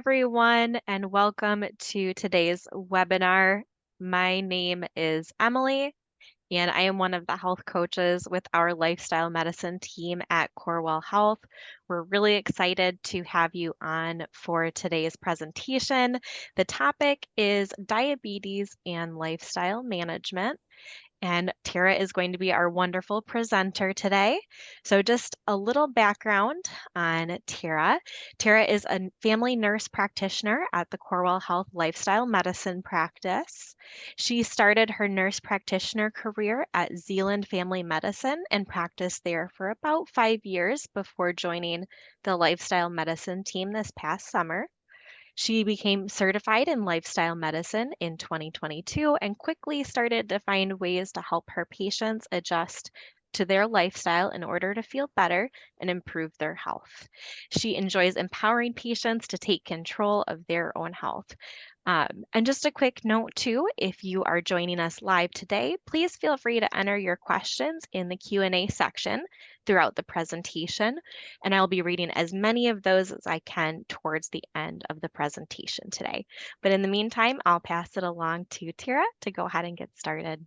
everyone, and welcome to today's webinar. My name is Emily, and I am one of the health coaches with our lifestyle medicine team at Corewell Health. We're really excited to have you on for today's presentation. The topic is diabetes and lifestyle management. And Tara is going to be our wonderful presenter today. So, just a little background on Tara. Tara is a family nurse practitioner at the Corewell Health Lifestyle Medicine practice. She started her nurse practitioner career at Zealand Family Medicine and practiced there for about 5 years before joining the lifestyle medicine team this past summer. She became certified in lifestyle medicine in 2022 and quickly started to find ways to help her patients adjust to their lifestyle in order to feel better and improve their health. She enjoys empowering patients to take control of their own health. And just a quick note too, if you are joining us live today, please feel free to enter your questions in the Q&A section throughout the presentation, and I'll be reading as many of those as I can towards the end of the presentation today. But in the meantime, I'll pass it along to Tara to go ahead and get started.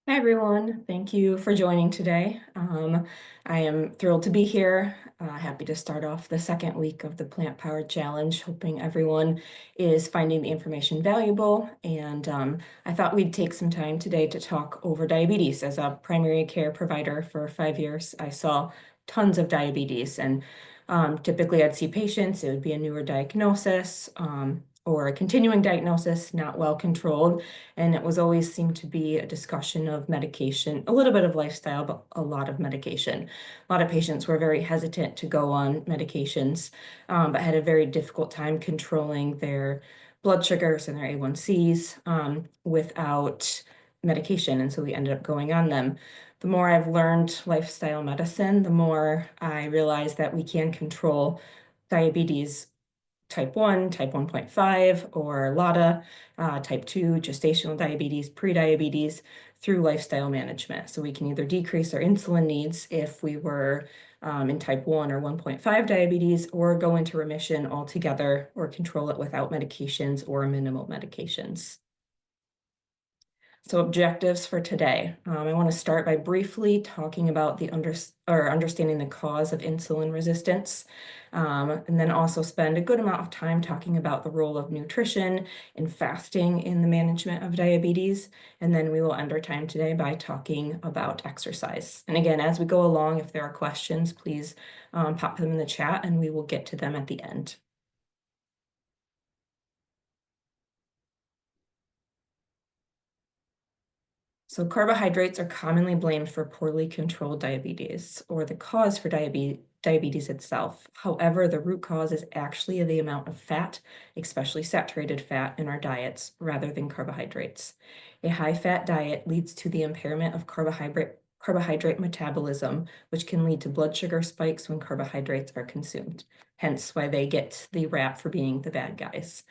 Hi, everyone. Thank you for joining today. I am thrilled to be here. Happy to start off the second week of the Plant Powered Challenge, hoping everyone is finding the information valuable. And I thought we'd take some time today to talk over diabetes. As a primary care provider for 5 years, I saw tons of diabetes, and typically I'd see patients, it would be a newer diagnosis, or a continuing diagnosis, not well controlled. And it was always seemed to be a discussion of medication, a little bit of lifestyle, but a lot of medication. A lot of patients were very hesitant to go on medications, but had a very difficult time controlling their blood sugars and their A1Cs without medication. And so we ended up going on them. The more I've learned lifestyle medicine, the more I realize that we can control diabetes type 1, type 1.5, or LADA, type 2, gestational diabetes, prediabetes, through lifestyle management. So we can either decrease our insulin needs if we were in type 1 or 1.5 diabetes, or go into remission altogether, or control it without medications or minimal medications. So objectives for today. I want to start by briefly talking about the understanding the cause of insulin resistance, and then also spend a good amount of time talking about the role of nutrition and fasting in the management of diabetes. And then we will end our time today by talking about exercise. And again, as we go along, if there are questions, please pop them in the chat and we will get to them at the end. So carbohydrates are commonly blamed for poorly controlled diabetes, or the cause for diabetes itself. However, the root cause is actually the amount of fat, especially saturated fat, in our diets rather than carbohydrates. A high-fat diet leads to the impairment of carbohydrate metabolism, which can lead to blood sugar spikes when carbohydrates are consumed, hence why they get the rap for being the bad guys.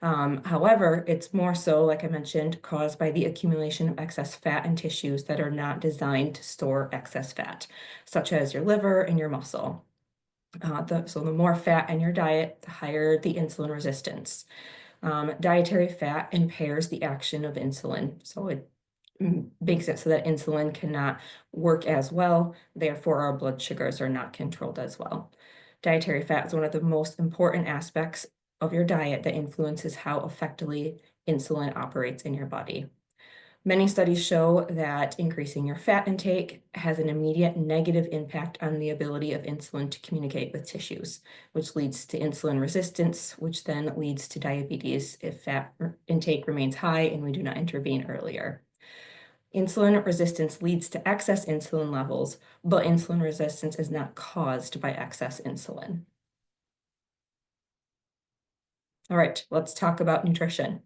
However, it's more so, like I mentioned, caused by the accumulation of excess fat in tissues that are not designed to store excess fat, such as your liver and your muscle. So the more fat in your diet, the higher the insulin resistance. Dietary fat impairs the action of insulin, so it makes it so that insulin cannot work as well. Therefore, our blood sugars are not controlled as well. Dietary fat is one of the most important aspects of your diet that influences how effectively insulin operates in your body. Many studies show that increasing your fat intake has an immediate negative impact on the ability of insulin to communicate with tissues, which leads to insulin resistance, which then leads to diabetes if fat intake remains high and we do not intervene earlier. Insulin resistance leads to excess insulin levels, but insulin resistance is not caused by excess insulin. All right, let's talk about nutrition.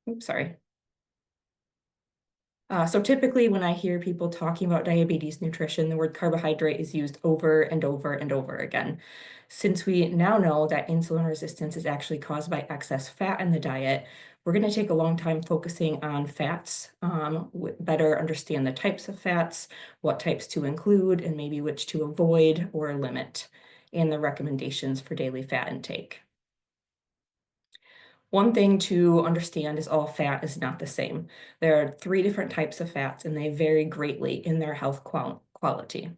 Oops, sorry. So typically when I hear people talking about diabetes nutrition, the word carbohydrate is used over and over and over again. Since we now know that insulin resistance is actually caused by excess fat in the diet, We're going to take a long time focusing on fats, better understand the types of fats, what types to include, and maybe which to avoid or limit, and the recommendations for daily fat intake. One thing to understand is all fat is not the same. There are 3 different types of fats, and they vary greatly in their health quality.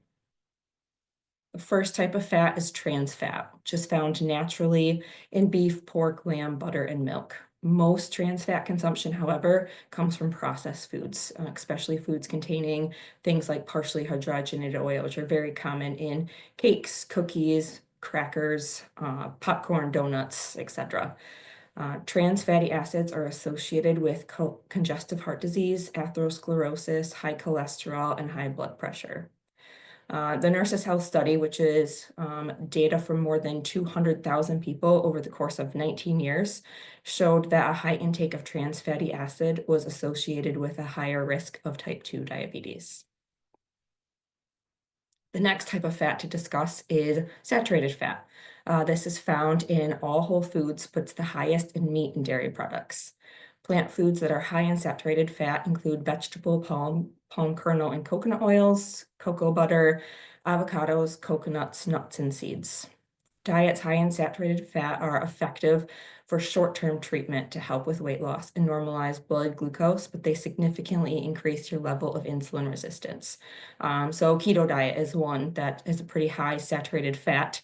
The first type of fat is trans fat, which is found naturally in beef, pork, lamb, butter, and milk. Most trans fat consumption, however, comes from processed foods, especially foods containing things like partially hydrogenated oil, which are very common in cakes, cookies, crackers, popcorn, donuts, etc. Trans fatty acids are associated with congestive heart disease, atherosclerosis, high cholesterol, and high blood pressure. The Nurses Health Study, which is data from more than 200,000 people over the course of 19 years, showed that a high intake of trans fatty acid was associated with a higher risk of type 2 diabetes. The next type of fat to discuss is saturated fat. This is found in all whole foods, but it's the highest in meat and dairy products. Plant foods that are high in saturated fat include vegetable, palm kernel and coconut oils, cocoa butter, avocados, coconuts, nuts, and seeds. Diets high in saturated fat are effective for short-term treatment to help with weight loss and normalize blood glucose, but they significantly increase your level of insulin resistance. So keto diet is one that is a pretty high saturated fat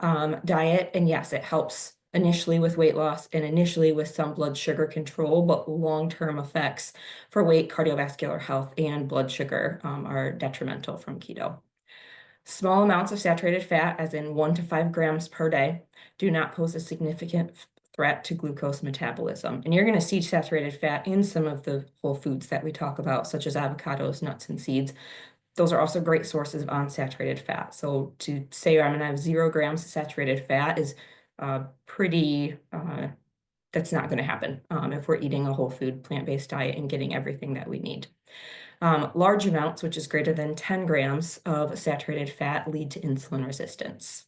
diet, and yes, it helps initially with weight loss and initially with some blood sugar control, but long-term effects for weight, cardiovascular health, and blood sugar are detrimental from keto. Small amounts of saturated fat, as in 1 to 5 grams per day, do not pose a significant threat to glucose metabolism. And you're going to see saturated fat in some of the whole foods that we talk about, such as avocados, nuts, and seeds. Those are also great sources of unsaturated fat. So to say I'm going to have 0 grams of saturated fat is pretty, that's not going to happen if we're eating a whole food plant-based diet and getting everything that we need. Large amounts, which is greater than 10 grams of saturated fat, lead to insulin resistance.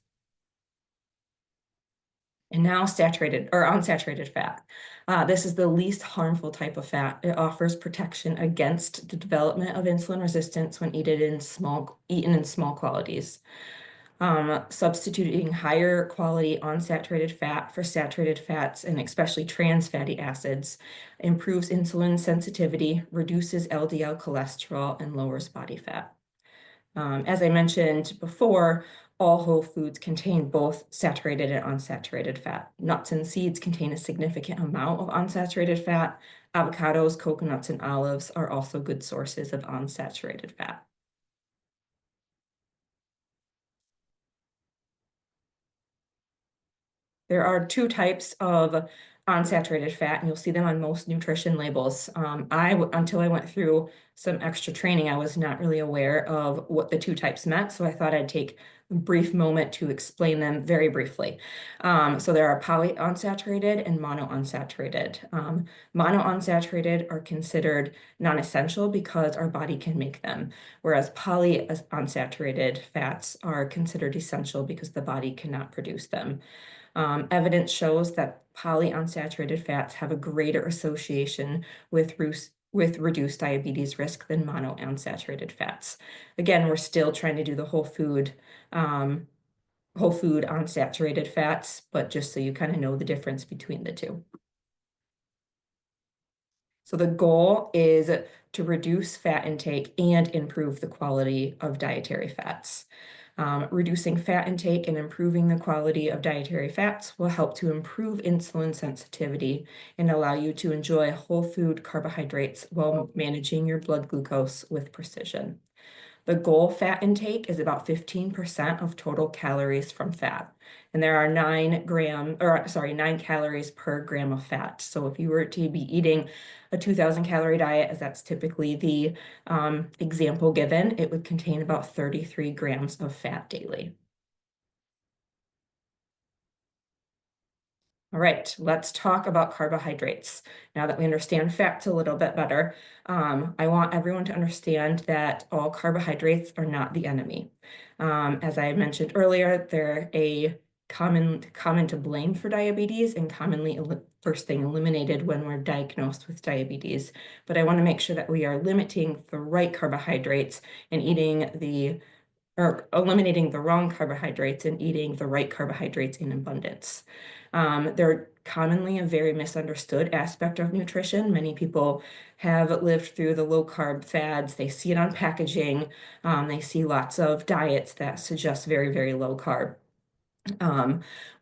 And now saturated or unsaturated fat. This is the least harmful type of fat. It offers protection against the development of insulin resistance when eaten in small quantities. Substituting higher quality unsaturated fat for saturated fats, and especially trans fatty acids, improves insulin sensitivity, reduces LDL cholesterol, and lowers body fat. As I mentioned before, all whole foods contain both saturated and unsaturated fat. Nuts and seeds contain a significant amount of unsaturated fat. Avocados, coconuts, and olives are also good sources of unsaturated fat. There are 2 types of unsaturated fat, and you'll see them on most nutrition labels. Until I went through some extra training, I was not really aware of what the 2 types meant, so I thought I'd take a brief moment to explain them very briefly. So there are polyunsaturated and monounsaturated. Monounsaturated are considered non-essential because our body can make them, whereas polyunsaturated fats are considered essential because the body cannot produce them. Evidence shows that polyunsaturated fats have a greater association with reduced diabetes risk than monounsaturated fats. Again, we're still trying to do the whole food unsaturated fats, but just so you kind of know the difference between the 2. So the goal is to reduce fat intake and improve the quality of dietary fats. Reducing fat intake and improving the quality of dietary fats will help to improve insulin sensitivity and allow you to enjoy whole food carbohydrates while managing your blood glucose with precision. The goal fat intake is about 15% of total calories from fat. And there are 9 calories per gram of fat. So if you were to be eating a 2,000 calorie diet, as that's typically the example given, it would contain about 33 grams of fat daily. All right, let's talk about carbohydrates. Now that we understand fats a little bit better, I want everyone to understand that all carbohydrates are not the enemy. As I mentioned earlier, they're a common to blame for diabetes and commonly first thing eliminated when we're diagnosed with diabetes. But I want to make sure that we are limiting the right carbohydrates and or eliminating the wrong carbohydrates and eating the right carbohydrates in abundance. They're commonly a very misunderstood aspect of nutrition. Many people have lived through the low carb fads. They see it on packaging. They see lots of diets that suggest very, very low carb.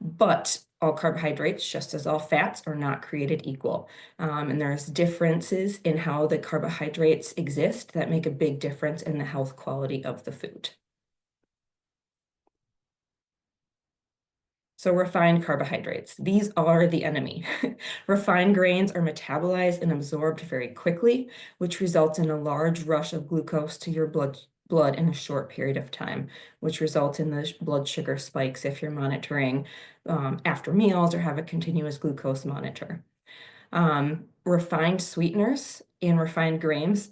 But all carbohydrates, just as all fats, are not created equal. And there's differences in how the carbohydrates exist that make a big difference in the health quality of the food. So refined carbohydrates, these are the enemy. Refined grains are metabolized and absorbed very quickly, which results in a large rush of glucose to your blood in a short period of time, which results in the blood sugar spikes if you're monitoring after meals or have a continuous glucose monitor. Refined sweeteners and refined grains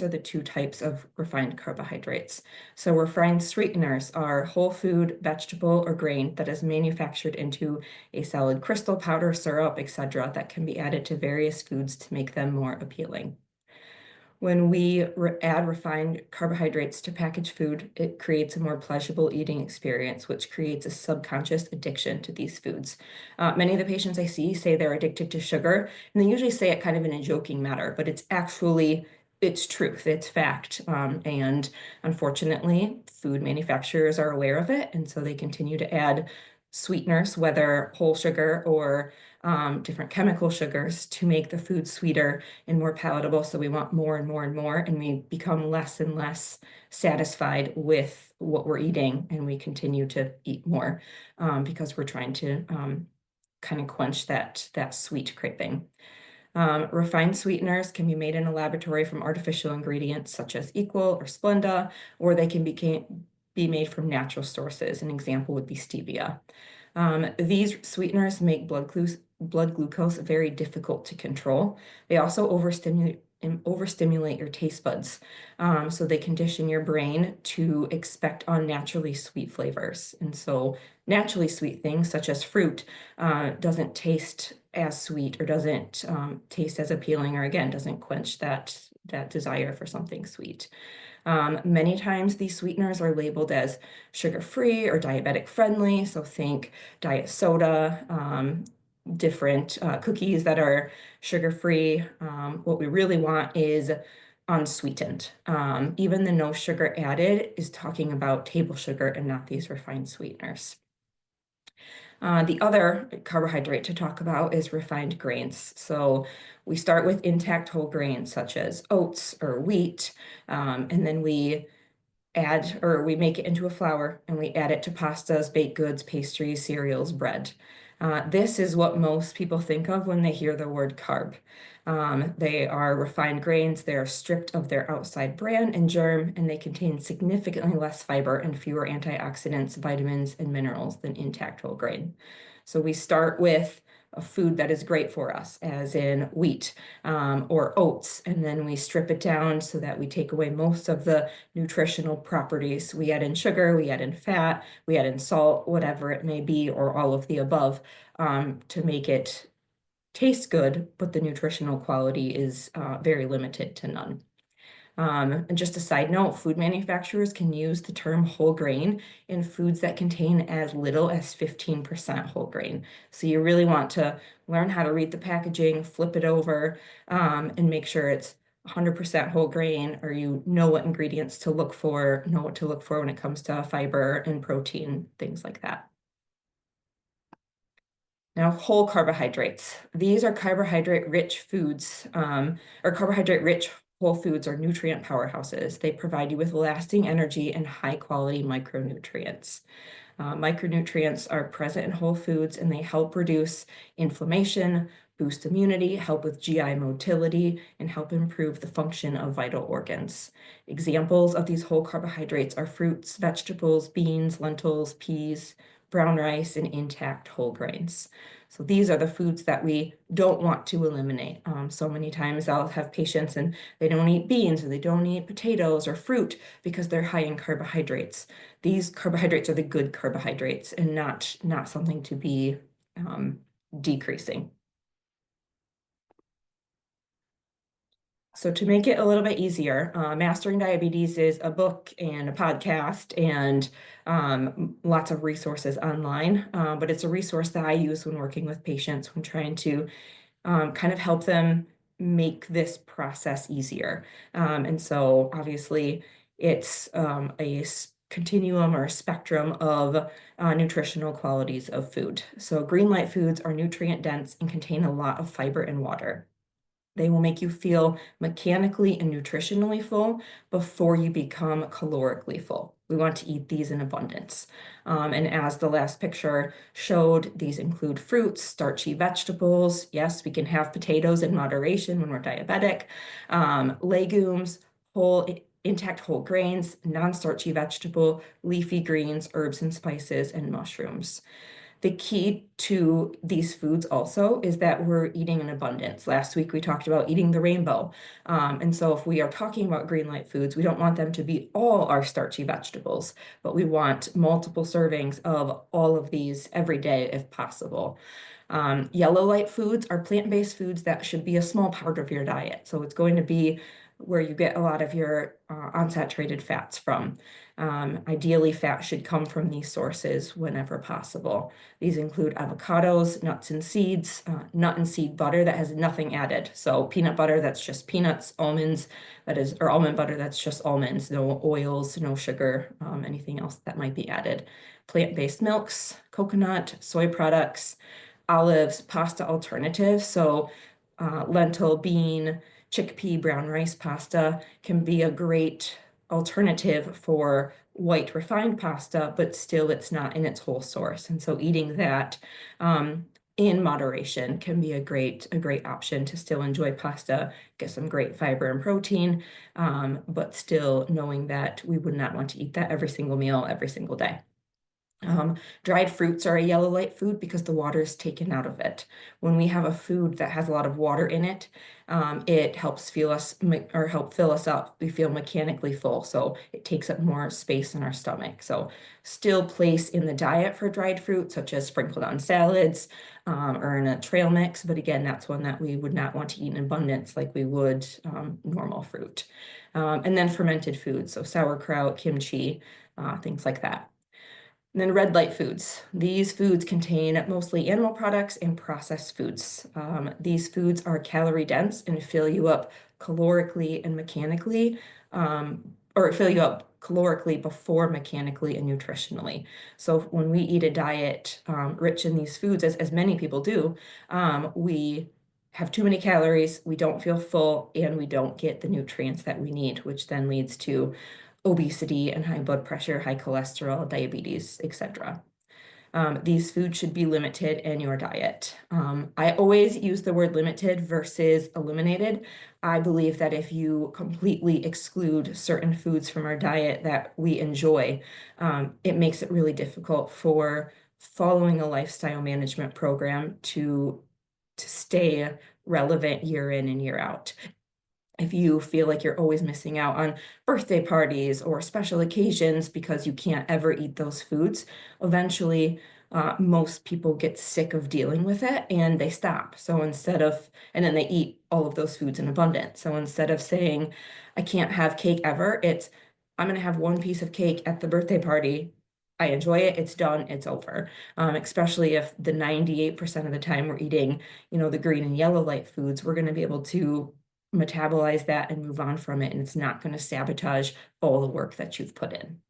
are the two types of refined carbohydrates. So refined sweeteners are whole food, vegetable, or grain that is manufactured into a solid crystal, powder, syrup, etc., that can be added to various foods to make them more appealing. When we add refined carbohydrates to packaged food, it creates a more pleasurable eating experience, which creates a subconscious addiction to these foods. Many of the patients I see say they're addicted to sugar, and they usually say it kind of in a joking manner, but it's truth, it's fact. And unfortunately, food manufacturers are aware of it, and so they continue to add sweeteners, whether whole sugar or different chemical sugars, to make the food sweeter and more palatable. So we want more and more and more, and we become less and less satisfied with what we're eating, and we continue to eat more because we're trying to kind of quench that sweet craving. Refined sweeteners can be made in a laboratory from artificial ingredients such as Equal or Splenda, or they can be made from natural sources. An example would be stevia. These sweeteners make blood glucose very difficult to control. They also overstimulate your taste buds. So they condition your brain to expect unnaturally sweet flavors. And so naturally sweet things such as fruit doesn't taste as sweet or doesn't taste as appealing, or again, doesn't quench that desire for something sweet. Many times these sweeteners are labeled as sugar-free or diabetic friendly. So think diet soda, different cookies that are sugar-free. What we really want is unsweetened. Even the no sugar added is talking about table sugar and not these refined sweeteners. The other carbohydrate to talk about is refined grains. So we start with intact whole grains such as oats or wheat, and then we make it into a flour and we add it to pastas, baked goods, pastries, cereals, bread. This is what most people think of when they hear the word carb. They are refined grains. They are stripped of their outside bran and germ, and they contain significantly less fiber and fewer antioxidants, vitamins, and minerals than intact whole grain. So we start with a food that is great for us, as in wheat or oats, and then we strip it down so that we take away most of the nutritional properties. We add in sugar, we add in fat, we add in salt, whatever it may be, or all of the above, to make it taste good, but the nutritional quality is very limited to none. And just a side note, food manufacturers can use the term whole grain in foods that contain as little as 15% whole grain. So you really want to learn how to read the packaging, flip it over, and make sure it's 100% whole grain, or you know what ingredients to look for, when it comes to fiber and protein, things like that. Now, whole carbohydrates. These are carbohydrate-rich foods, or carbohydrate-rich whole foods are nutrient powerhouses. They provide you with lasting energy and high-quality micronutrients. Micronutrients are present in whole foods, and they help reduce inflammation, boost immunity, help with GI motility, and help improve the function of vital organs. Examples of these whole carbohydrates are fruits, vegetables, beans, lentils, peas, brown rice, and intact whole grains. So these are the foods that we don't want to eliminate. So many times I'll have patients and they don't eat beans or they don't eat potatoes or fruit because they're high in carbohydrates. These carbohydrates are the good carbohydrates and not something to be decreasing. So to make it a little bit easier, Mastering Diabetes is a book and a podcast and lots of resources online, but it's a resource that I use when working with patients when trying to kind of help them make this process easier. And so obviously it's a continuum or a spectrum of nutritional qualities of food. So green light foods are nutrient dense and contain a lot of fiber and water. They will make you feel mechanically and nutritionally full before you become calorically full. We want to eat these in abundance. And as the last picture showed, these include fruits, starchy vegetables. Yes, we can have potatoes in moderation when we're diabetic. Legumes, intact whole grains, non-starchy vegetable, leafy greens, herbs and spices, and mushrooms. The key to these foods also is that we're eating in abundance. Last week we talked about eating the rainbow. And so if we are talking about green light foods, we don't want them to be all our starchy vegetables, but we want multiple servings of all of these every day if possible. Yellow light foods are plant-based foods that should be a small part of your diet. So it's going to be where you get a lot of your unsaturated fats from. Ideally, fat should come from these sources whenever possible. These include avocados, nuts and seeds, nut and seed butter that has nothing added. So peanut butter, that's just peanuts, almonds, or almond butter, that's just almonds, no oils, no sugar, anything else that might be added. Plant-based milks, coconut, soy products, olives, pasta alternatives. So lentil, bean, chickpea, brown rice pasta can be a great alternative for white refined pasta, but still it's not in its whole source. And so eating that in moderation can be a great option to still enjoy pasta, get some great fiber and protein, but still knowing that we would not want to eat that every single meal, every single day. Dried fruits are a yellow light food because the water is taken out of it. When we have a food that has a lot of water in it, it helps help fill us up. We feel mechanically full, so it takes up more space in our stomach. So still place in the diet for dried fruit, such as sprinkled on salads or in a trail mix. But again, that's one that we would not want to eat in abundance like we would normal fruit. And then fermented foods, so sauerkraut, kimchi, things like that. And then red light foods. These foods contain mostly animal products and processed foods. These foods are calorie dense and fill you up calorically and mechanically, or fill you up calorically before mechanically and nutritionally. So when we eat a diet rich in these foods, as many people do, we have too many calories, we don't feel full, and we don't get the nutrients that we need, which then leads to obesity and high blood pressure, high cholesterol, diabetes, etc. These foods should be limited in your diet. I always use the word limited versus eliminated. I believe that if you completely exclude certain foods from our diet that we enjoy, it makes it really difficult for following a lifestyle management program to stay relevant year in and year out. If you feel like you're always missing out on birthday parties or special occasions because you can't ever eat those foods, eventually most people get sick of dealing with it and they stop. So and then they eat all of those foods in abundance. So instead of saying, I can't have cake ever, I'm going to have one piece of cake at the birthday party. I enjoy it, it's done, it's over. Especially if the 98% of the time we're eating, the green and yellow light foods, we're going to be able to metabolize that and move on from it, and it's not going to sabotage all the work that you've put in.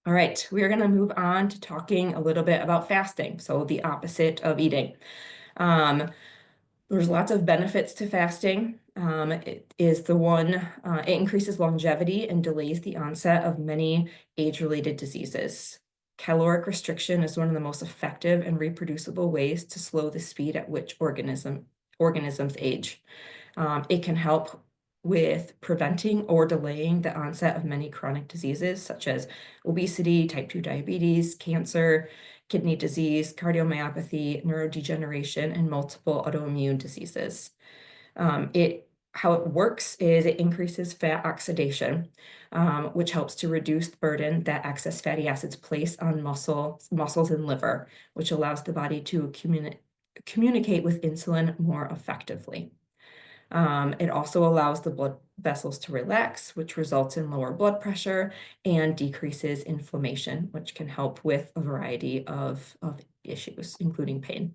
All right, we are going to move on to talking a little bit about fasting, so the opposite of eating. There's lots of benefits to fasting. It increases longevity and delays the onset of many age-related diseases. Caloric restriction is one of the most effective and reproducible ways to slow the speed at which organisms age. It can help with preventing or delaying the onset of many chronic diseases such as obesity, type 2 diabetes, cancer, kidney disease, cardiomyopathy, neurodegeneration, and multiple autoimmune diseases. How it works is it increases fat oxidation, which helps to reduce the burden that excess fatty acids place on muscles and liver, which allows the body to communicate with insulin more effectively. It also allows the blood vessels to relax, which results in lower blood pressure and decreases inflammation, which can help with a variety of issues, including pain.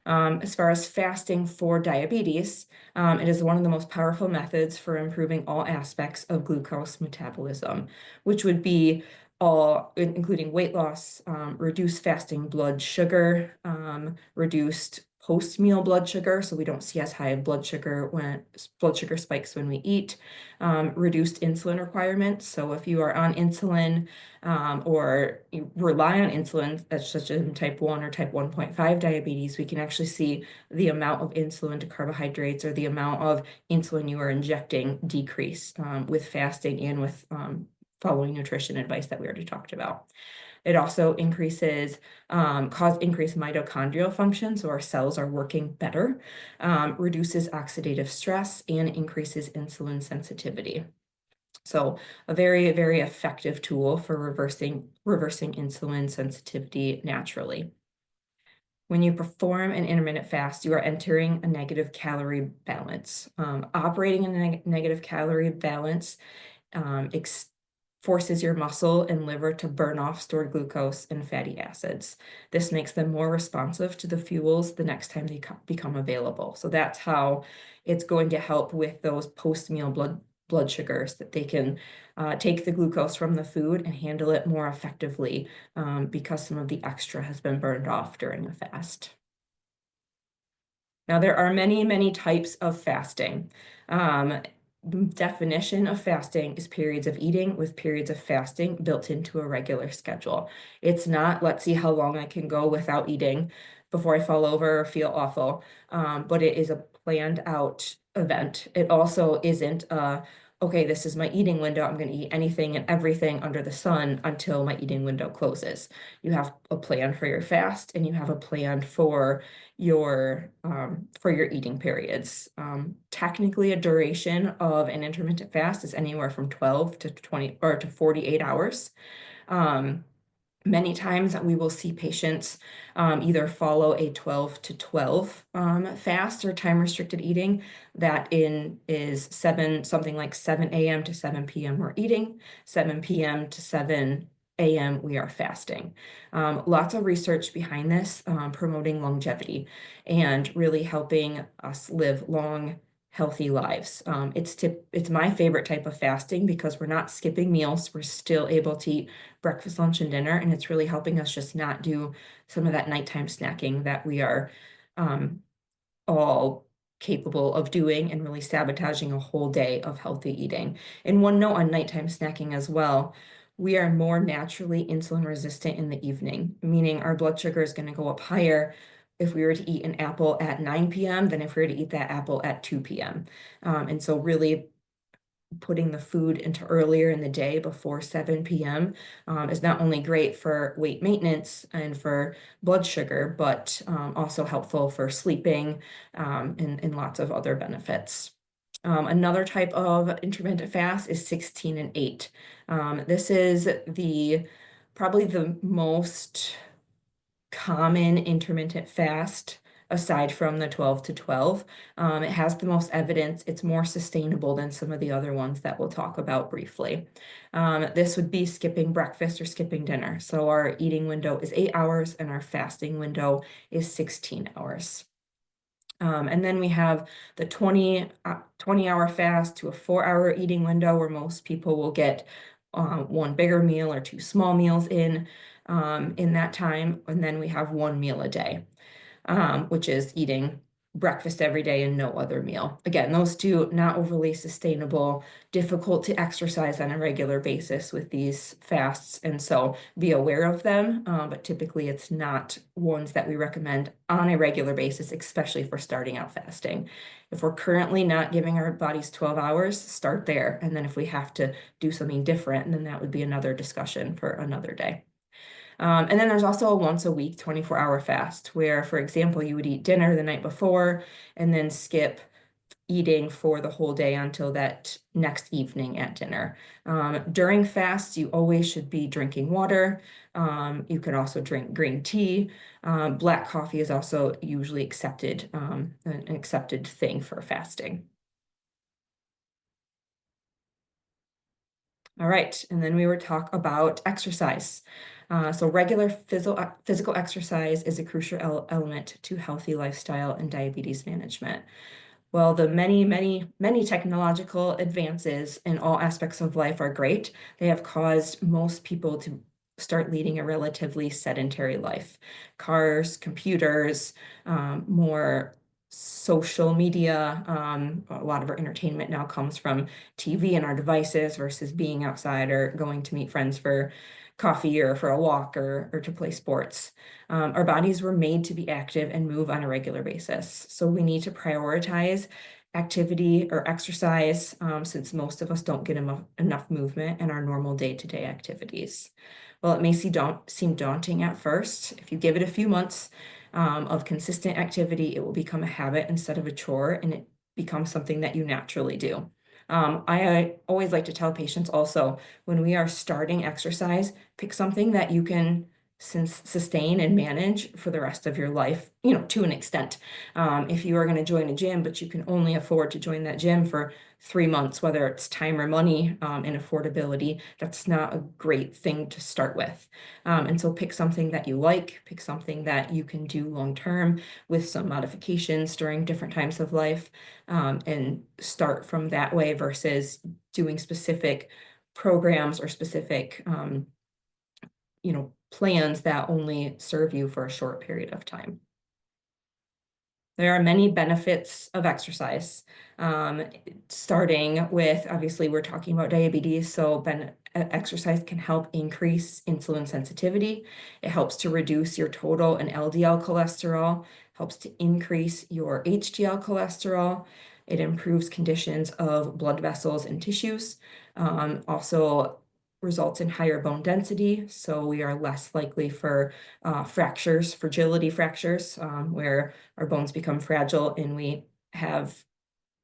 As far as fasting for diabetes, it is one of the most powerful methods for improving all aspects of glucose metabolism, which would be including weight loss, reduced fasting blood sugar, reduced post-meal blood sugar, so we don't see as high blood sugar spikes when we eat, reduced insulin requirements. So if you are on insulin or you rely on insulin, that's such as in type 1 or type 1.5 diabetes, we can actually see the amount of insulin to carbohydrates or the amount of insulin you are injecting decrease with fasting and with following nutrition advice that we already talked about. It also increased mitochondrial function, so our cells are working better, reduces oxidative stress, and increases insulin sensitivity. So a very, very effective tool for reversing insulin sensitivity naturally. When you perform an intermittent fast, you are entering a negative calorie balance. Operating in a negative calorie balance forces your muscle and liver to burn off stored glucose and fatty acids. This makes them more responsive to the fuels the next time they become available. So that's how it's going to help with those post-meal blood sugars, that they can take the glucose from the food and handle it more effectively because some of the extra has been burned off during a fast. Now, there are many, many types of fasting. Definition of fasting is periods of eating with periods of fasting built into a regular schedule. It's not, let's see how long I can go without eating before I fall over or feel awful, but it is a planned out event. It also isn't, okay, this is my eating window. I'm going to eat anything and everything under the sun until my eating window closes. You have a plan for your fast and you have a plan for your eating periods. Technically, a duration of an intermittent fast is anywhere from 12 to 20 or to 48 hours. Many times we will see patients either follow a 12 to 12 fast or time restricted eating. That is something like 7 a.m. to 7 p.m. we're eating, 7 p.m. to 7 a.m. we are fasting. Lots of research behind this, promoting longevity and really helping us live long, healthy lives. It's my favorite type of fasting because we're not skipping meals. We're still able to eat breakfast, lunch, and dinner, and it's really helping us just not do some of that nighttime snacking that we are all capable of doing and really sabotaging a whole day of healthy eating. And one note on nighttime snacking as well, we are more naturally insulin resistant in the evening, meaning our blood sugar is going to go up higher if we were to eat an apple at 9 p.m. than if we were to eat that apple at 2 p.m. And so really putting the food into earlier in the day before 7 p.m. Is not only great for weight maintenance and for blood sugar, but also helpful for sleeping and lots of other benefits. Another type of intermittent fast is 16 and 8. This is probably the most common intermittent fast aside from the 12 to 12. It has the most evidence. It's more sustainable than some of the other ones that we'll talk about briefly. This would be skipping breakfast or skipping dinner. So our eating window is 8 hours and our fasting window is 16 hours. And then we have the 20-hour fast to a 4-hour eating window where most people will get one bigger meal or 2 small meals in that time. And then we have 1 meal a day, which is eating breakfast every day and no other meal. Again, those two not overly sustainable, difficult to exercise on a regular basis with these fasts. And so be aware of them, but typically it's not ones that we recommend on a regular basis, especially for starting out fasting. If we're currently not giving our bodies 12 hours, start there. And then if we have to do something different, then that would be another discussion for another day. And then there's also a once a week 24-hour fast where, for example, you would eat dinner the night before and then skip eating for the whole day until that next evening at dinner. During fasts, you always should be drinking water. You can also drink green tea. Black coffee is also usually accepted, an accepted thing for fasting. All right, and then we were talk about exercise. So regular physical exercise is a crucial element to healthy lifestyle and diabetes management. Well, the many technological advances in all aspects of life are great. They have caused most people to start leading a relatively sedentary life. Cars, computers, more social media. A lot of our entertainment now comes from TV and our devices versus being outside or going to meet friends for coffee or for a walk or to play sports. Our bodies were made to be active and move on a regular basis. So we need to prioritize activity or exercise since most of us don't get enough movement in our normal day-to-day activities. Well, it may seem daunting at first. If you give it a few months of consistent activity, it will become a habit instead of a chore, and it becomes something that you naturally do. I always like to tell patients also, when we are starting exercise, pick something that you can sustain and manage for the rest of your life, to an extent. If you are going to join a gym, but you can only afford to join that gym for 3 months, whether it's time or money and affordability, that's not a great thing to start with. And so pick something that you like, pick something that you can do long term with some modifications during different times of life, and start from that way versus doing specific programs or specific plans that only serve you for a short period of time. There are many benefits of exercise, starting with, obviously, we're talking about diabetes, so exercise can help increase insulin sensitivity. It helps to reduce your total and LDL cholesterol, helps to increase your HDL cholesterol. It improves conditions of blood vessels and tissues. Also results in higher bone density, so we are less likely for fractures, fragility fractures, where our bones become fragile and we have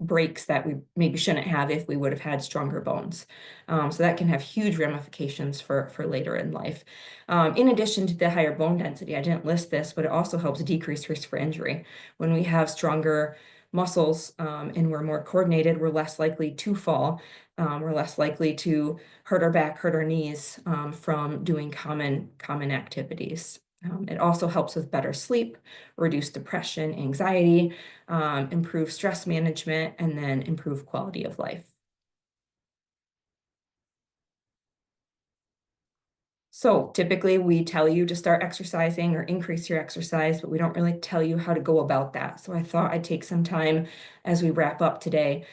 breaks that we maybe shouldn't have if we would have had stronger bones. So that can have huge ramifications for later in life. In addition to the higher bone density, I didn't list this, but it also helps decrease risk for injury. When we have stronger muscles and we're more coordinated, we're less likely to fall. We're less likely to hurt our back, hurt our knees from doing common activities. It also helps with better sleep, reduce depression, anxiety, improve stress management, and then improve quality of life. So typically we tell you to start exercising or increase your exercise, but we don't really tell you how to go about that. So I thought I'd take some time as we wrap up today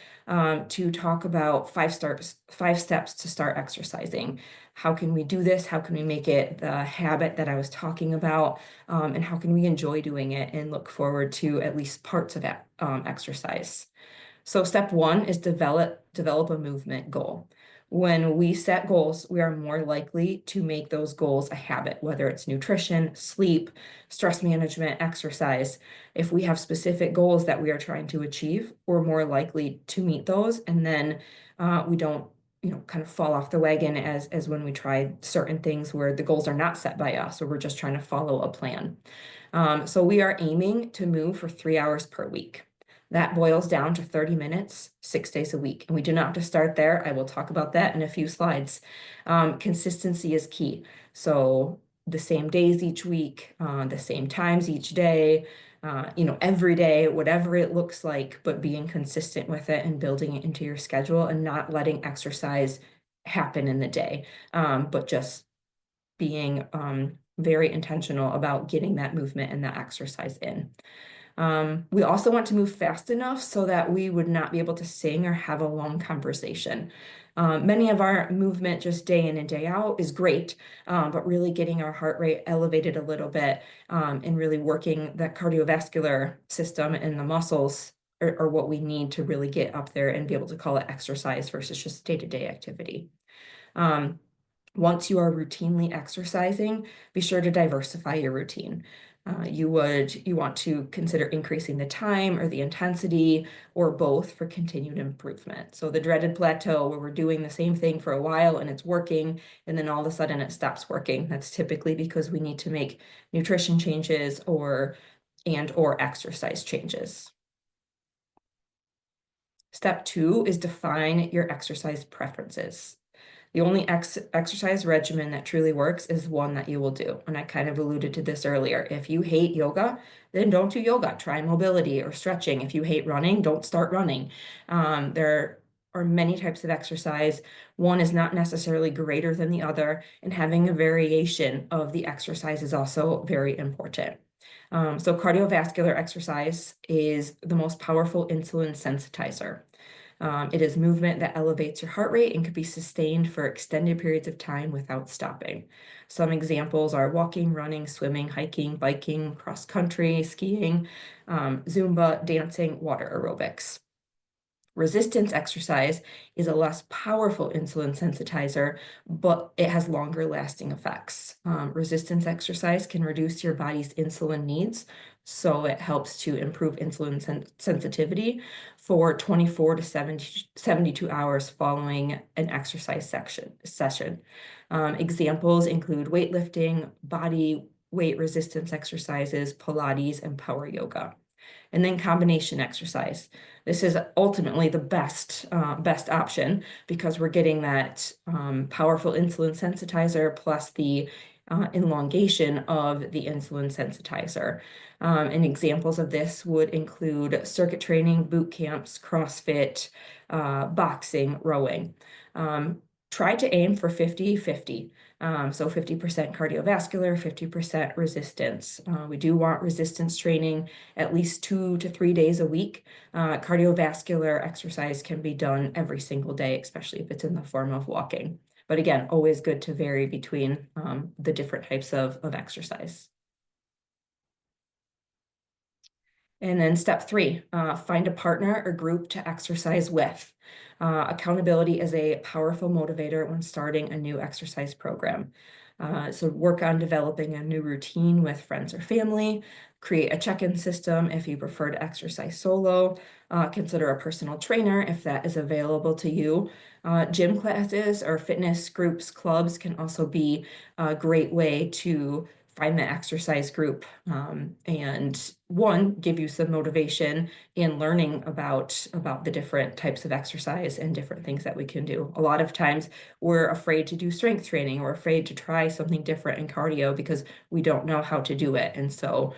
to talk about 5 steps to start exercising. How can we do this? How can we make it the habit that I was talking about? And how can we enjoy doing it and look forward to at least parts of that exercise? So step 1 is develop a movement goal. When we set goals, we are more likely to make those goals a habit, whether it's nutrition, sleep, stress management, exercise. If we have specific goals that we are trying to achieve, we're more likely to meet those, and then we don't kind of fall off the wagon as when we try certain things where the goals are not set by us, or we're just trying to follow a plan. So we are aiming to move for 3 hours per week. That boils down to 30 minutes, 6 days a week. And we do not have to start there. I will talk about that in a few slides. Consistency is key. So the same days each week, the same times each day, every day, whatever it looks like, but being consistent with it and building it into your schedule and not letting exercise happen in the day, but just being very intentional about getting that movement and that exercise in. We also want to move fast enough so that we would not be able to sing or have a long conversation. Many of our movement just day in and day out is great, but really getting our heart rate elevated a little bit and really working that cardiovascular system and the muscles are what we need to really get up there and be able to call it exercise versus just day-to-day activity. Once you are routinely exercising, be sure to diversify your routine. You want to consider increasing the time or the intensity or both for continued improvement. So the dreaded plateau where we're doing the same thing for a while and it's working, and then all of a sudden it stops working. That's typically because we need to make nutrition changes or exercise changes. Step 2 is define your exercise preferences. The only exercise regimen that truly works is one that you will do. And I kind of alluded to this earlier. If you hate yoga, then don't do yoga. Try mobility or stretching. If you hate running, don't start running. There are many types of exercise. One is not necessarily greater than the other, and having a variation of the exercise is also very important. So cardiovascular exercise is the most powerful insulin sensitizer. It is movement that elevates your heart rate and can be sustained for extended periods of time without stopping. Some examples are walking, running, swimming, hiking, biking, cross country, skiing, Zumba, dancing, water aerobics. Resistance exercise is a less powerful insulin sensitizer, but it has longer lasting effects. Resistance exercise can reduce your body's insulin needs, so it helps to improve insulin sensitivity for 24 to 72 hours following an exercise session. Examples include weightlifting, body weight resistance exercises, Pilates, and power yoga. And then combination exercise. This is ultimately the best option because we're getting that powerful insulin sensitizer plus the elongation of the insulin sensitizer. And examples of this would include circuit training, boot camps, CrossFit, boxing, rowing. Try to aim for 50-50. So 50% cardiovascular, 50% resistance. We do want resistance training at least 2 to 3 days a week. Cardiovascular exercise can be done every single day, especially if it's in the form of walking. But again, always good to vary between the different types of exercise. And then step 3, find a partner or group to exercise with. Accountability is a powerful motivator when starting a new exercise program. So work on developing a new routine with friends or family, create a check-in system if you prefer to exercise solo, consider a personal trainer if that is available to you. Gym classes or fitness groups, clubs can also be a great way to find the exercise group and give you some motivation in learning about the different types of exercise and different things that we can do. A lot of times we're afraid to do strength training or afraid to try something different in cardio because we don't know how to do it. And so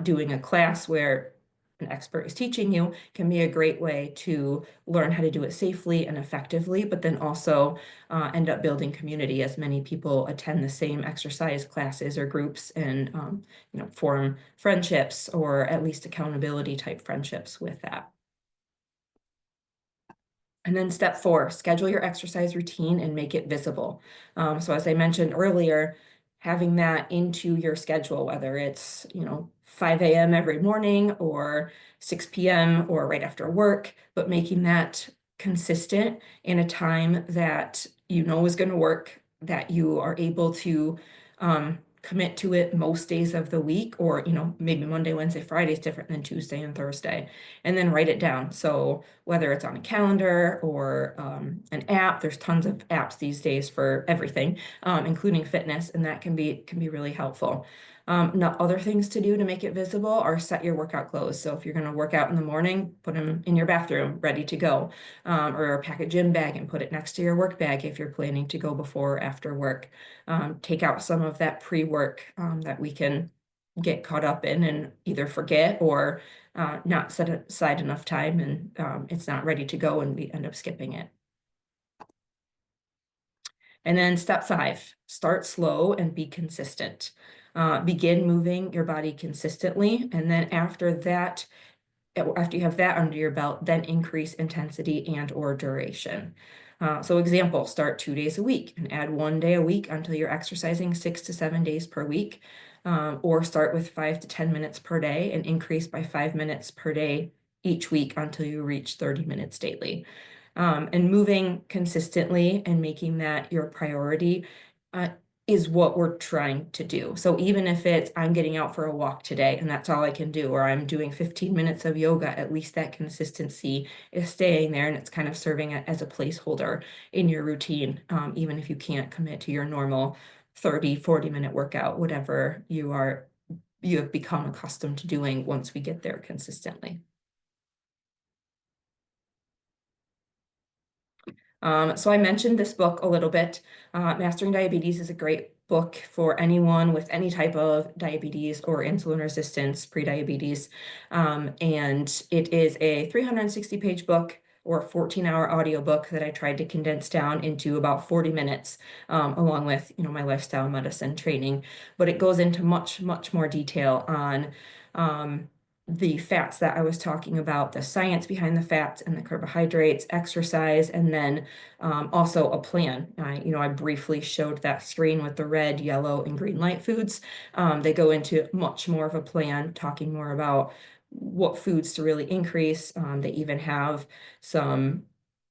doing a class where an expert is teaching you can be a great way to learn how to do it safely and effectively, but then also end up building community as many people attend the same exercise classes or groups and form friendships or at least accountability type friendships with that. And then step 4, schedule your exercise routine and make it visible. So as I mentioned earlier, having that into your schedule, whether it's 5 a.m. every morning or 6 p.m. or right after work, but making that consistent in a time that you know is going to work, that you are able to commit to it most days of the week, or maybe Monday, Wednesday, Friday is different than Tuesday and Thursday, and then write it down. So whether it's on a calendar or an app, there's tons of apps these days for everything, including fitness, and that can be really helpful. Now, other things to do to make it visible are set your workout clothes. So if you're going to work out in the morning, put them in your bathroom ready to go, or pack a gym bag and put it next to your work bag if you're planning to go before or after work. Take out some of that pre-work that we can get caught up in and either forget or not set aside enough time, and it's not ready to go and we end up skipping it. And then step 5, start slow and be consistent. Begin moving your body consistently, and then after you have that under your belt, then increase intensity and or duration. So example, start 2 days a week and add 1 day a week until you're exercising 6 to 7 days per week, or start with 5 to 10 minutes per day and increase by 5 minutes per day each week until you reach 30 minutes daily. And moving consistently and making that your priority uh, is what we're trying to do. So even if it's I'm getting out for a walk today and that's all I can do, or I'm doing 15 minutes of yoga, at least that consistency is staying there and it's kind of serving as a placeholder in your routine, even if you can't commit to your normal 30, 40-minute workout, whatever you have become accustomed to doing once we get there consistently. So I mentioned this book a little bit. Mastering Diabetes is a great book for anyone with any type of diabetes or insulin resistance, prediabetes. And it is a 360-page book or 14-hour audiobook that I tried to condense down into about 40 minutes, along with, my lifestyle medicine training. But it goes into much, much more detail on the fats that I was talking about, the science behind the fats and the carbohydrates, exercise, and then also a plan. I briefly showed that screen with the red, yellow, and green light foods. They go into much more of a plan, talking more about what foods to really increase. They even have some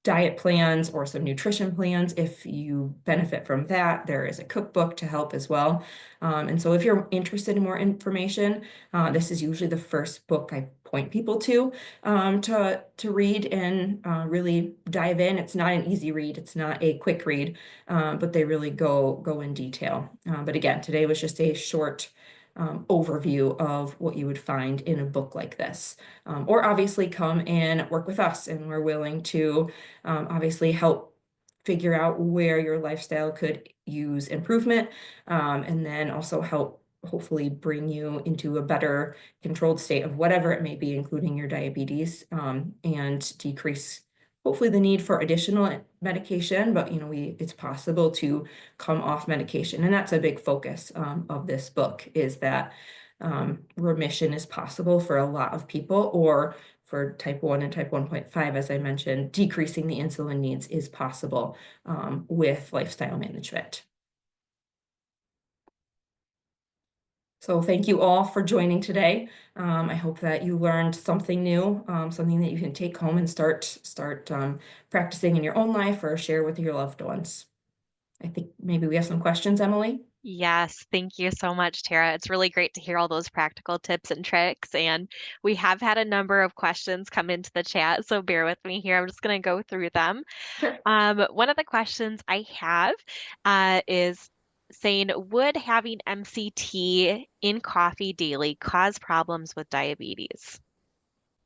diet plans or some nutrition plans. If you benefit from that, there is a cookbook to help as well. And so if you're interested in more information, this is usually the first book I point people to read and really dive in. It's not an easy read. It's not a quick read, but they really go in detail. But again, today was just a short overview of what you would find in a book like this. Or obviously come and work with us, and we're willing to obviously help figure out where your lifestyle could use improvement, and then also help hopefully bring you into a better controlled state of whatever it may be, including your diabetes, and decrease hopefully the need for additional medication. But it's possible to come off medication, and that's a big focus of this book, is that remission is possible for a lot of people, or for type 1 and type 1.5, as I mentioned, decreasing the insulin needs is possible with lifestyle management. So thank you all for joining today. I hope that you learned something new, something that you can take home and start practicing in your own life or share with your loved ones. I think maybe we have some questions, Emily. Yes, thank you so much, Tara. It's really great to hear all those practical tips and tricks. And we have had a number of questions come into the chat, so bear with me here. I'm just going to go through them. Sure. One of the questions I have is saying, would having MCT in coffee daily cause problems with diabetes?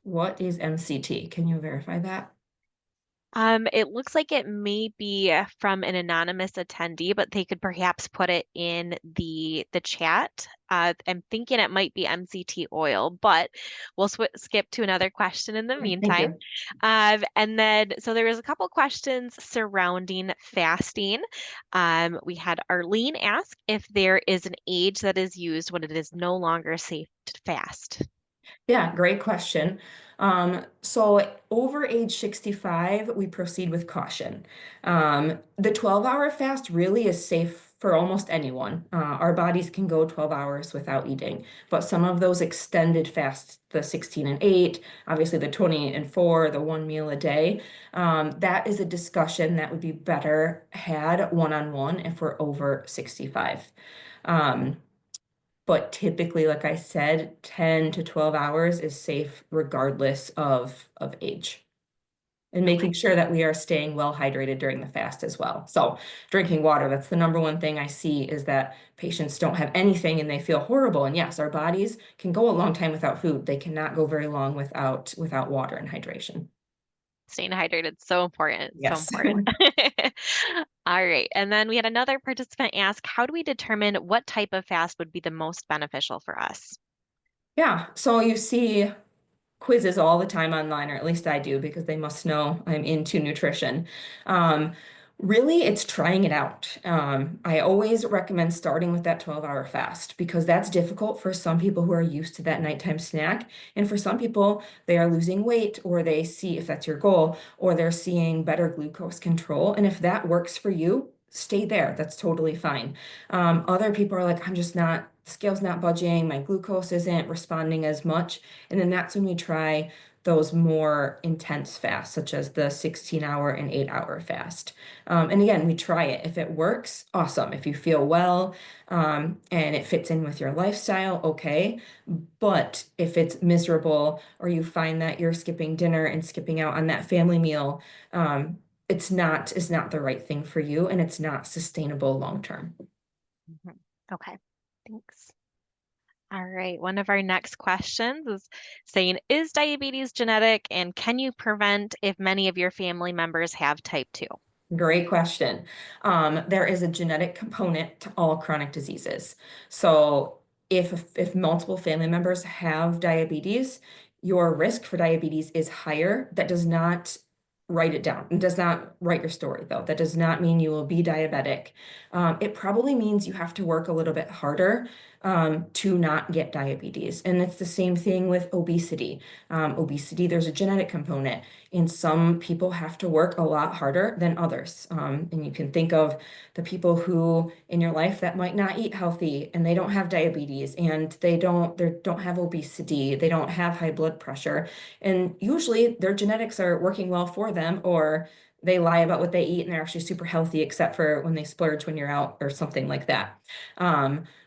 What is MCT? Can you verify that? It looks like it may be from an anonymous attendee, but they could perhaps put it in the chat. I'm thinking it might be MCT oil, but we'll skip to another question in the Okay, thank meantime. you. And then, so there was a couple questions surrounding fasting. We had Arlene ask if there is an age that is used when it is no longer safe to fast. Yeah, great question. So over age 65, we proceed with caution. The 12-hour fast really is safe for almost anyone. Our bodies can go 12 hours without eating, but some of those extended fasts, the 16 and 8, obviously the 20 and 4, the one meal a day, that is a discussion that would be better had one-on-one if we're over 65. But typically, like I said, 10 to 12 hours is safe regardless of age. And making Okay. sure that we are staying well hydrated during the fast as well. So drinking water, that's the number one thing I see, is that patients don't have anything and they feel horrible. And yes, our bodies can go a long time without food. They cannot go very long without water and hydration. Staying hydrated, so important, so Yes. important. All right. And then we had another participant ask, how do we determine what type of fast would be the most beneficial for us? Yeah. So you see quizzes all the time online, or at least I do, because they must know I'm into nutrition. Um, Really, it's trying it out. I always recommend starting with that 12-hour fast, because that's difficult for some people who are used to that nighttime snack. And for some people, they are losing weight, or they see, if that's your goal, or they're seeing better glucose control. And if that works for you, stay there. That's totally fine. Other people are like, I'm just not, scale's not budging, my glucose isn't responding as much. And then that's when we try those more intense fasts, such as the 16-hour and 8-hour fast. And again, we try it. If it works, awesome. If you feel well, and it fits in with your lifestyle, okay. But if it's miserable or you find that you're skipping dinner and skipping out on that family meal, it's not the right thing for you and it's not sustainable long term. Mhm. Okay, thanks. All right, one of our next questions is saying, is diabetes genetic and can you prevent if many of your family members have type 2? Great question. There is a genetic component to all chronic diseases. So if multiple family members have diabetes, your risk for diabetes is higher. That does not write it down. It does not write your story, though. That does not mean you will be diabetic. It probably means you have to work a little bit harder to not get diabetes. And it's the same thing with obesity. Obesity, there's a genetic component. And some people have to work a lot harder than others. And you can think of the people who in your life that might not eat healthy and they don't have diabetes and they don't have obesity, they don't have high blood pressure. And usually their genetics are working well for them, or they lie about what they eat and they're actually super healthy, except for when they splurge when you're out or something like that.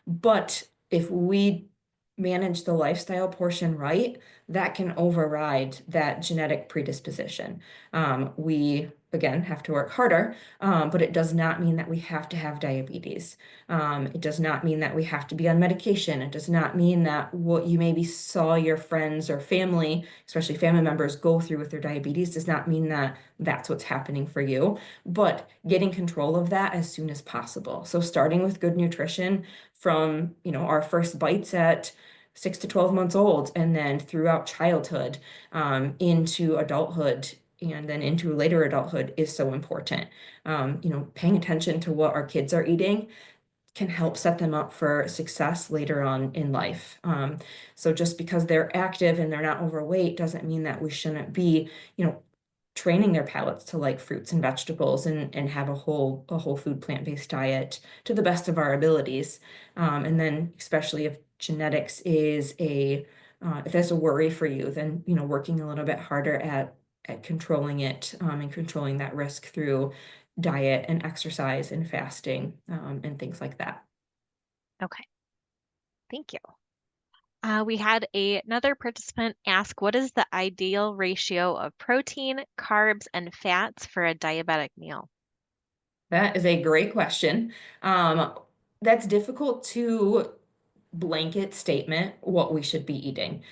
But if we manage the lifestyle portion right, that can override that genetic predisposition. We, again, have to work harder, but it does not mean that we have to have diabetes. It does not mean that we have to be on medication. It does not mean that what you maybe saw your friends or family, especially family members, go through with their diabetes does not mean that that's what's happening for you, but getting control of that as soon as possible. So starting with good nutrition from, our first bites at 6 to 12 months old, and then throughout childhood, into adulthood, and then into later adulthood is so important. Paying attention to what our kids are eating can help set them up for success later on in life. So just because they're active and they're not overweight doesn't mean that we shouldn't be, training their palates to like fruits and vegetables and have a whole food plant-based diet to the best of our abilities. And then especially if genetics is if that's a worry for you, then working a little bit harder at controlling it, and controlling that risk through diet and exercise and fasting, and things like that. Okay, thank you. We had another participant ask, what is the ideal ratio of protein, carbs, and fats for a diabetic meal? That is a great question. That's difficult to blanket statement what we should be eating.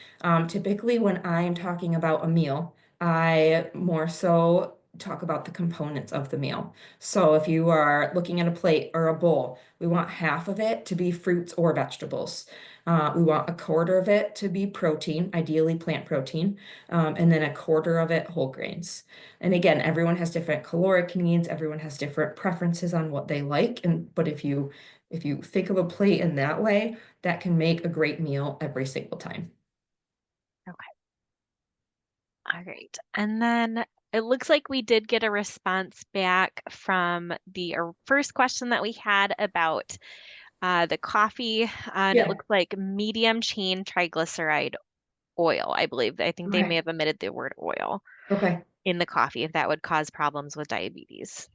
Typically, when I'm talking about a meal, I more so talk about the components of the meal. So if you are looking at a plate or a bowl, we want half of it to be fruits or vegetables. We want a quarter of it to be protein, ideally plant protein, and then a quarter of it whole grains. And again, everyone has different caloric needs, everyone has different preferences on what they like. But if you think of a plate in that way, that can make a great meal every single time. Okay, all right. And then it looks like we did get a response back from the first question that we had about the coffee, and it Yeah. looks like medium chain triglyceride oil, I believe. I think they may Okay. have omitted the word oil Okay. in the coffee if that would cause problems with diabetes.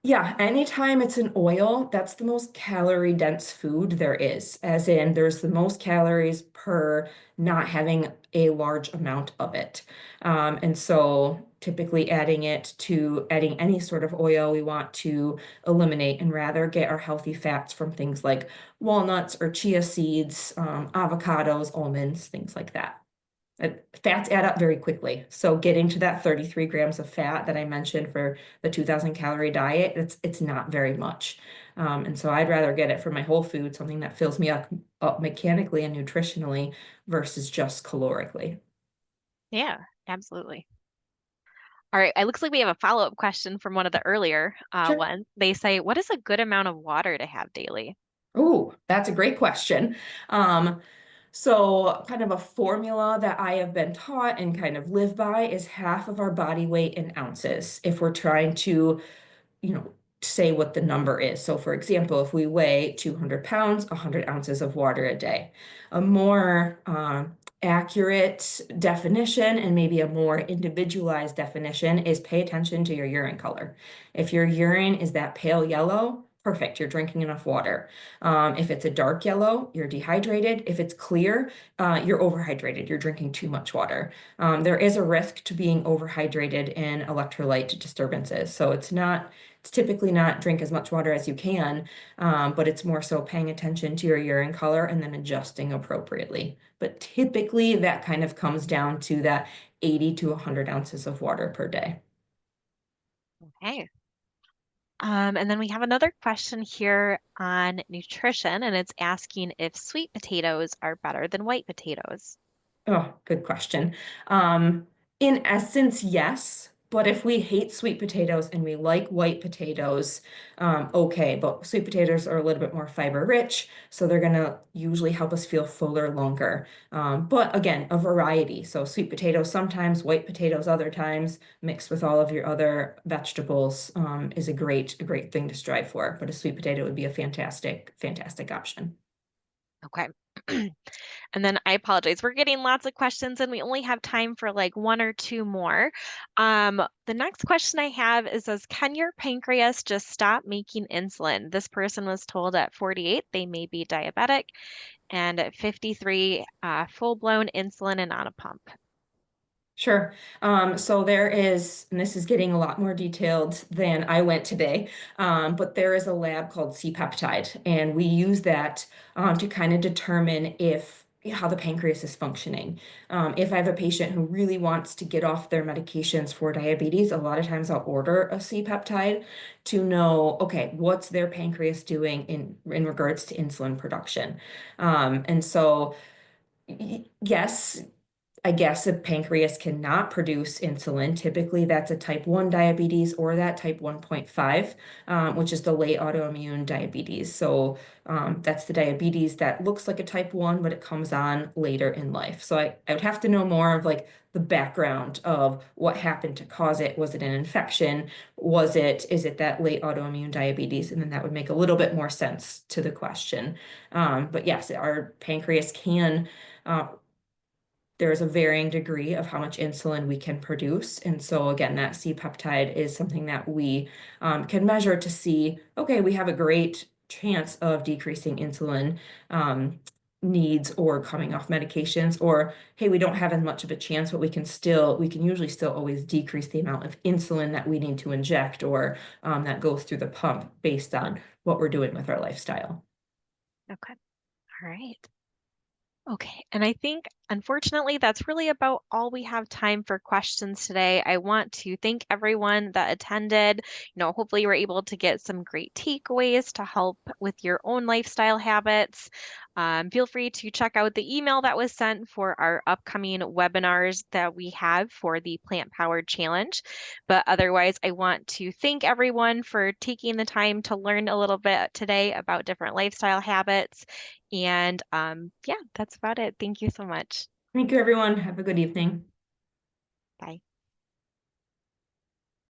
Yeah, anytime it's an oil, that's the most calorie dense food there is, as in there's the most calories per not having a large amount of it. And so typically adding any sort of oil, we want to eliminate and rather get our healthy fats from things like walnuts or chia seeds, avocados, almonds, things like that. Fats add up very quickly. So getting to that 33 grams of fat that I mentioned for the 2,000 calorie diet, it's not very much. And so I'd rather get it from my whole food, something that fills me up mechanically and nutritionally versus just calorically. Yeah, absolutely. All right, it looks like we have a follow-up question from one of the earlier Sure. ones. They say, what is a good amount of water to have daily? Oh, that's a great question. Um, so kind of a formula that I have been taught and kind of live by is half of our body weight in ounces if we're trying to you know, say what the number is. So for example, if we weigh 200 pounds, 100 ounces of water a day. A more accurate definition and maybe a more individualized definition is pay attention to your urine color. If your urine is that pale yellow, perfect, you're drinking enough water. If it's a dark yellow, you're dehydrated. If it's clear, you're overhydrated, you're drinking too much water. There is a risk to being overhydrated in electrolyte disturbances. So it's typically not drink as much water as you can, but it's more so paying attention to your urine color and then adjusting appropriately. But typically that kind of comes down to that 80 to 100 ounces of water per day. Okay. And then we have another question here on nutrition, and it's asking if sweet potatoes are better than white potatoes. Oh, good question. Um, in essence, yes. But if we hate sweet potatoes and we like white potatoes, okay. But sweet potatoes are a little bit more fiber rich, so they're gonna usually help us feel fuller longer. But again, a variety. So sweet potatoes sometimes, white potatoes other times, mixed with all of your other vegetables, is a great thing to strive for. But a sweet potato would be a fantastic, fantastic option. Okay. And then I apologize. We're getting lots of questions and we only have time for like one or two more. The next question I have is says, can your pancreas just stop making insulin? This person was told at 48 they may be diabetic and at 53 full-blown insulin and on a pump. Sure. So there is, and this is getting a lot more detailed than I went today, but there is a lab called C-peptide, and we use that to kind of determine if how the pancreas is functioning. If I have a patient who really wants to get off their medications for diabetes, a lot of times I'll order a C-peptide to know, okay, what's their pancreas doing in regards to insulin production. And so yes, I guess a pancreas cannot produce insulin. Typically, that's a type 1 diabetes or that type 1.5, which is the late autoimmune diabetes. So that's the diabetes that looks like a type 1, but it comes on later in life. So I would have to know more of like the background of what happened to cause it. Was it an infection? Is it that late autoimmune diabetes? And then that would make a little bit more sense to the question. But yes, our pancreas can uh, there's a varying degree of how much insulin we can produce. And so again, that C-peptide is something that we can measure to see, okay, we have a great chance of decreasing insulin needs or coming off medications, or hey, we don't have as much of a chance, but we can usually still always decrease the amount of insulin that we need to inject or that goes through the pump based on what we're doing with our lifestyle. Okay. All right. Okay, and I think unfortunately that's really about all we have time for questions today. I want to thank everyone that attended. Hopefully you were able to get some great takeaways to help with your own lifestyle habits. Feel free to check out the email that was sent for our upcoming webinars that we have for the Plant Powered Challenge. But otherwise, I want to thank everyone for taking the time to learn a little bit today about different lifestyle habits. And yeah, that's about it. Thank you so much. Thank you, everyone. Have a good evening. Bye.